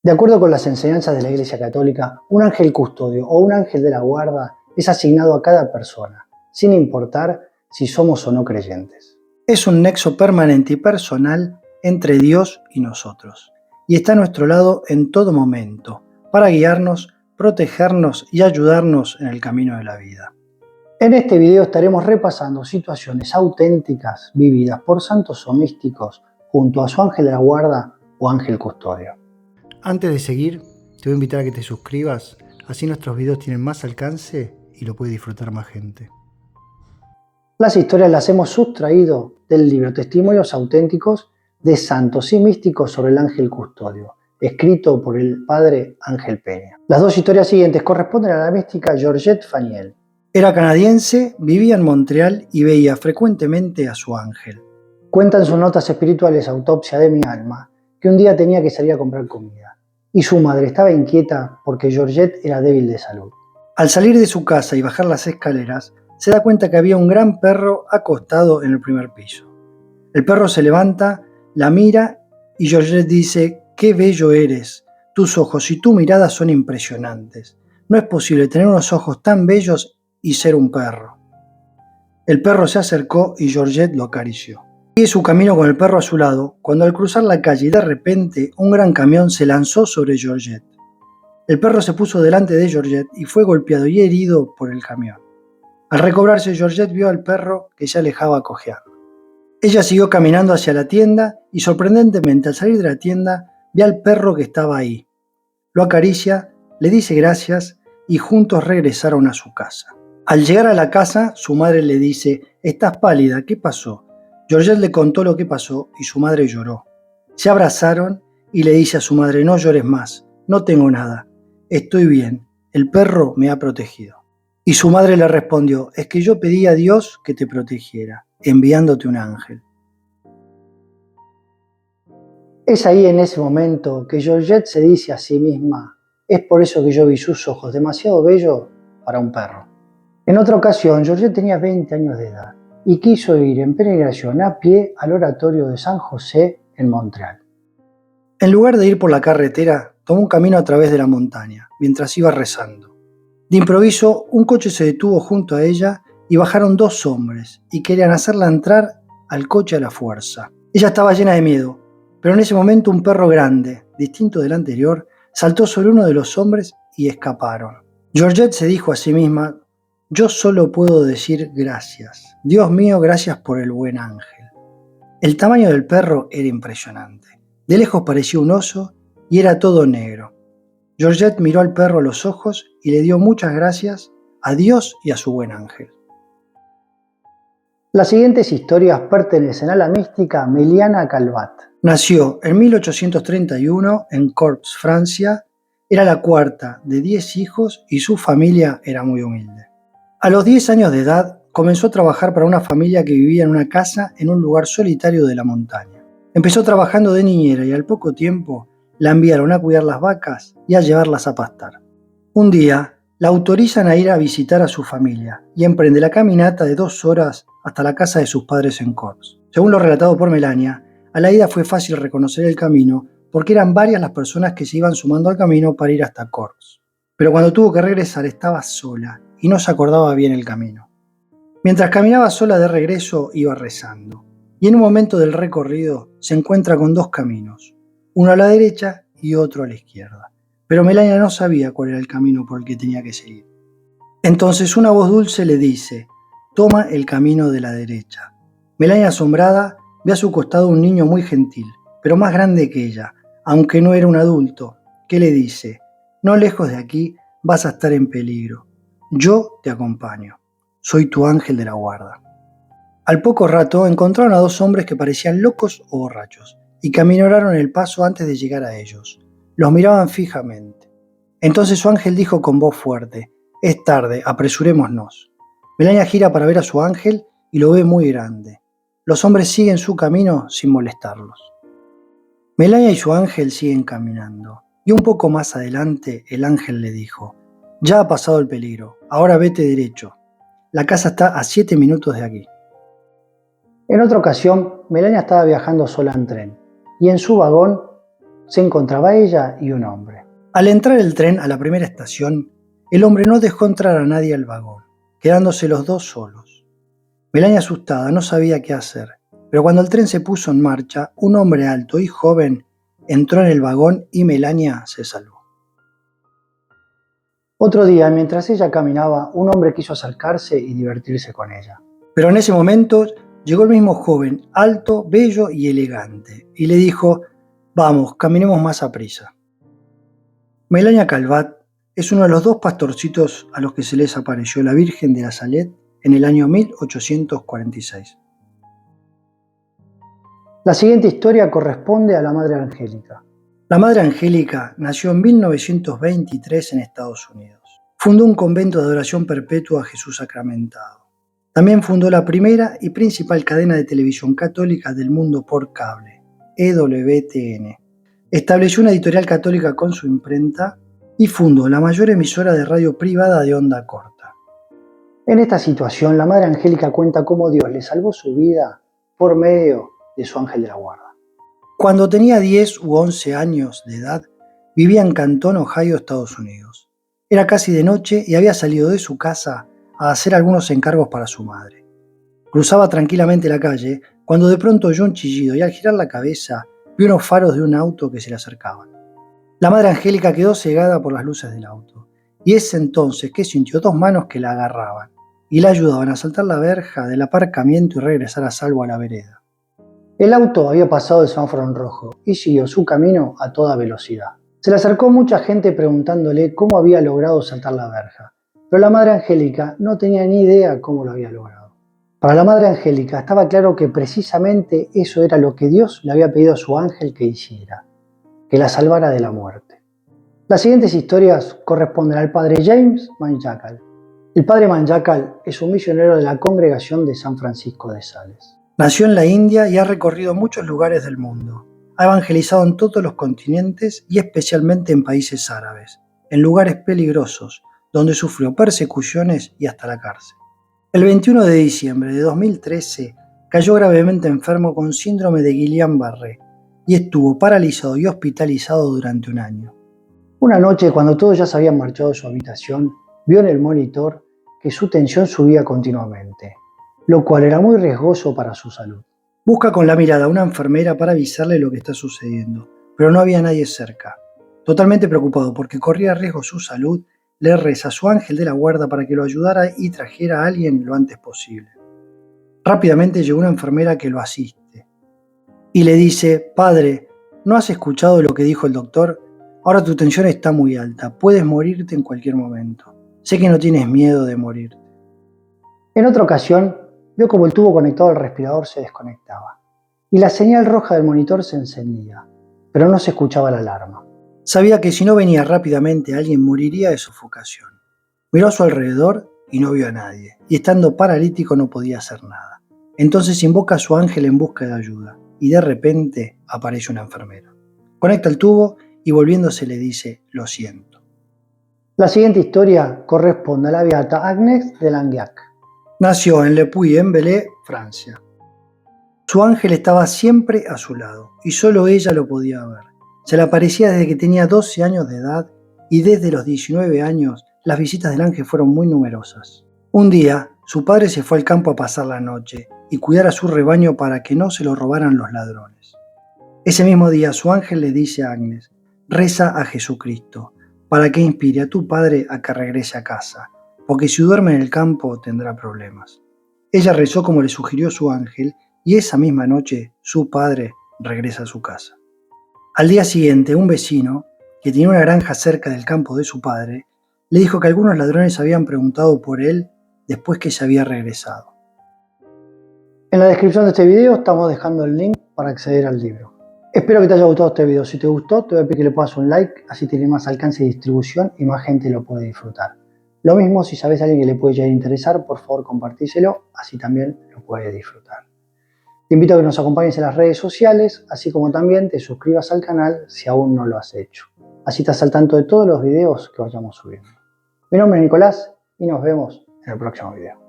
De acuerdo con las enseñanzas de la Iglesia Católica, un ángel custodio o un ángel de la guarda es asignado a cada persona, sin importar si somos o no creyentes. Es un nexo permanente y personal entre Dios y nosotros, y está a nuestro lado en todo momento, para guiarnos, protegernos y ayudarnos en el camino de la vida. En este video estaremos repasando situaciones auténticas vividas por santos o místicos junto a su ángel de la guarda o ángel custodio. Antes de seguir, te voy a invitar a que te suscribas, así nuestros videos tienen más alcance y lo puede disfrutar más gente. Las historias las hemos sustraído del libro Testimonios auténticos de santos y místicos sobre el ángel custodio, escrito por el padre Ángel Peña. Las dos historias siguientes corresponden a la mística Georgette Faniel. Era canadiense, vivía en Montreal y veía frecuentemente a su ángel. Cuenta en sus notas espirituales Autopsia de mi alma que un día tenía que salir a comprar comida y su madre estaba inquieta porque Georgette era débil de salud. Al salir de su casa y bajar las escaleras, se da cuenta que había un gran perro acostado en el primer piso. El perro se levanta, la mira y Georgette dice: «¡Qué bello eres! Tus ojos y tu mirada son impresionantes. No es posible tener unos ojos tan bellos y ser un perro». El perro se acercó y Georgette lo acarició. Sigue su camino con el perro a su lado, cuando al cruzar la calle de repente un gran camión se lanzó sobre Georgette. El perro se puso delante de Georgette y fue golpeado y herido por el camión. Al recobrarse, Georgette vio al perro que se alejaba cojeando. Ella siguió caminando hacia la tienda y sorprendentemente al salir de la tienda ve al perro que estaba ahí. Lo acaricia, le dice gracias y juntos regresaron a su casa. Al llegar a la casa, su madre le dice: «Estás pálida, ¿qué pasó?». Georgette le contó lo que pasó y su madre lloró. Se abrazaron y le dice a su madre: «No llores más, no tengo nada, estoy bien, el perro me ha protegido». Y su madre le respondió: «Es que yo pedí a Dios que te protegiera, enviándote un ángel». Es ahí en ese momento que Georgette se dice a sí misma: «Es por eso que yo vi sus ojos demasiado bellos para un perro». En otra ocasión, Georgette tenía 20 años de edad y quiso ir en peregrinación a pie al oratorio de San José en Montreal. En lugar de ir por la carretera, tomó un camino a través de la montaña, mientras iba rezando. De improviso, un coche se detuvo junto a ella y bajaron dos hombres y querían hacerla entrar al coche a la fuerza. Ella estaba llena de miedo, pero en ese momento un perro grande, distinto del anterior, saltó sobre uno de los hombres y escaparon. Georgette se dijo a sí misma: «Yo solo puedo decir gracias. Dios mío, gracias por el buen ángel». El tamaño del perro era impresionante. De lejos parecía un oso y era todo negro. Georgette miró al perro a los ojos y le dio muchas gracias a Dios y a su buen ángel. Las siguientes historias pertenecen a la mística Meliana Calvat. Nació en 1831 en Corps, Francia. Era la cuarta de 10 hijos y su familia era muy humilde. A los 10 años de edad comenzó a trabajar para una familia que vivía en una casa en un lugar solitario de la montaña. Empezó trabajando de niñera y al poco tiempo la enviaron a cuidar las vacas y a llevarlas a pastar. Un día la autorizan a ir a visitar a su familia y emprende la caminata de 2 horas hasta la casa de sus padres en Corps. Según lo relatado por Melania, a la ida fue fácil reconocer el camino porque eran varias las personas que se iban sumando al camino para ir hasta Corps. Pero cuando tuvo que regresar estaba sola y no se acordaba bien el camino. Mientras caminaba sola de regreso iba rezando y en un momento del recorrido se encuentra con dos caminos, uno a la derecha y otro a la izquierda. Pero Melania no sabía cuál era el camino por el que tenía que seguir. Entonces una voz dulce le dice: «Toma el camino de la derecha». Melania, asombrada, ve a su costado un niño muy gentil, pero más grande que ella, aunque no era un adulto, que le dice: «No lejos de aquí vas a estar en peligro. Yo te acompaño. Soy tu ángel de la guarda». Al poco rato encontraron a dos hombres que parecían locos o borrachos y que aminoraron el paso antes de llegar a ellos. Los miraban fijamente. Entonces su ángel dijo con voz fuerte: «Es tarde, apresurémonos». Melania gira para ver a su ángel y lo ve muy grande. Los hombres siguen su camino sin molestarlos. Melania y su ángel siguen caminando y un poco más adelante el ángel le dijo: «Ya ha pasado el peligro, ahora vete derecho. La casa está a 7 minutos de aquí». En otra ocasión, Melania estaba viajando sola en tren y en su vagón se encontraba ella y un hombre. Al entrar el tren a la primera estación, el hombre no dejó entrar a nadie al vagón, quedándose los dos solos. Melania, asustada, no sabía qué hacer, pero cuando el tren se puso en marcha, un hombre alto y joven entró en el vagón y Melania se salvó. Otro día, mientras ella caminaba, un hombre quiso acercarse y divertirse con ella. Pero en ese momento llegó el mismo joven, alto, bello y elegante, y le dijo: «Vamos, caminemos más a prisa». Melania Calvat es uno de los dos pastorcitos a los que se les apareció la Virgen de la Salet en el año 1846. La siguiente historia corresponde a la Madre Angélica. La Madre Angélica nació en 1923 en Estados Unidos. Fundó un convento de adoración perpetua a Jesús sacramentado. También fundó la primera y principal cadena de televisión católica del mundo por cable, EWTN. Estableció una editorial católica con su imprenta y fundó la mayor emisora de radio privada de onda corta. En esta situación, la Madre Angélica cuenta cómo Dios le salvó su vida por medio de su ángel de la guarda. Cuando tenía 10 u 11 años de edad, vivía en Canton, Ohio, Estados Unidos. Era casi de noche y había salido de su casa a hacer algunos encargos para su madre. Cruzaba tranquilamente la calle cuando de pronto oyó un chillido y al girar la cabeza vio unos faros de un auto que se le acercaban. La Madre Angélica quedó cegada por las luces del auto y es entonces que sintió dos manos que la agarraban y la ayudaban a saltar la verja del aparcamiento y regresar a salvo a la vereda. El auto había pasado el semáforo en rojo y siguió su camino a toda velocidad. Se le acercó mucha gente preguntándole cómo había logrado saltar la verja, pero la Madre Angélica no tenía ni idea cómo lo había logrado. Para la Madre Angélica estaba claro que precisamente eso era lo que Dios le había pedido a su ángel que hiciera, que la salvara de la muerte. Las siguientes historias corresponden al padre James Manjacal. El padre Manjacal es un misionero de la congregación de San Francisco de Sales. Nació en la India y ha recorrido muchos lugares del mundo. Ha evangelizado en todos los continentes y especialmente en países árabes, en lugares peligrosos, donde sufrió persecuciones y hasta la cárcel. El 21 de diciembre de 2013 cayó gravemente enfermo con síndrome de Guillain-Barré y estuvo paralizado y hospitalizado durante un año. Una noche, cuando todos ya se habían marchado de su habitación, vio en el monitor que su tensión subía continuamente, lo cual era muy riesgoso para su salud. Busca con la mirada a una enfermera para avisarle lo que está sucediendo, pero no había nadie cerca. Totalmente preocupado porque corría riesgo su salud, le reza a su ángel de la guarda para que lo ayudara y trajera a alguien lo antes posible. Rápidamente llegó una enfermera que lo asiste y le dice: «Padre, ¿no has escuchado lo que dijo el doctor? Ahora tu tensión está muy alta, puedes morirte en cualquier momento. Sé que no tienes miedo de morirte». En otra ocasión, vio como el tubo conectado al respirador se desconectaba y la señal roja del monitor se encendía, pero no se escuchaba la alarma. Sabía que si no venía rápidamente alguien moriría de sofocación. Miró a su alrededor y no vio a nadie, y estando paralítico no podía hacer nada. Entonces invoca a su ángel en busca de ayuda, y de repente aparece una enfermera. Conecta el tubo y volviéndose le dice: «Lo siento». La siguiente historia corresponde a la beata Agnès de Langeac. Nació en Le Puy-en-Velay, Francia. Su ángel estaba siempre a su lado y solo ella lo podía ver. Se le aparecía desde que tenía 12 años de edad y desde los 19 años las visitas del ángel fueron muy numerosas. Un día, su padre se fue al campo a pasar la noche y cuidar a su rebaño para que no se lo robaran los ladrones. Ese mismo día su ángel le dice a Agnès: «Reza a Jesucristo para que inspire a tu padre a que regrese a casa, porque si duerme en el campo tendrá problemas». Ella rezó como le sugirió su ángel y esa misma noche su padre regresa a su casa. Al día siguiente, un vecino, que tenía una granja cerca del campo de su padre, le dijo que algunos ladrones habían preguntado por él después que se había regresado. En la descripción de este video estamos dejando el link para acceder al libro. Espero que te haya gustado este video. Si te gustó, te voy a pedir que le pongas un like, así tiene más alcance y distribución y más gente lo puede disfrutar. Lo mismo, si sabes a alguien que le puede llegar a interesar, por favor compartíselo, así también lo puede disfrutar. Te invito a que nos acompañes en las redes sociales, así como también te suscribas al canal si aún no lo has hecho. Así estás al tanto de todos los videos que vayamos subiendo. Mi nombre es Nicolás y nos vemos en el próximo video.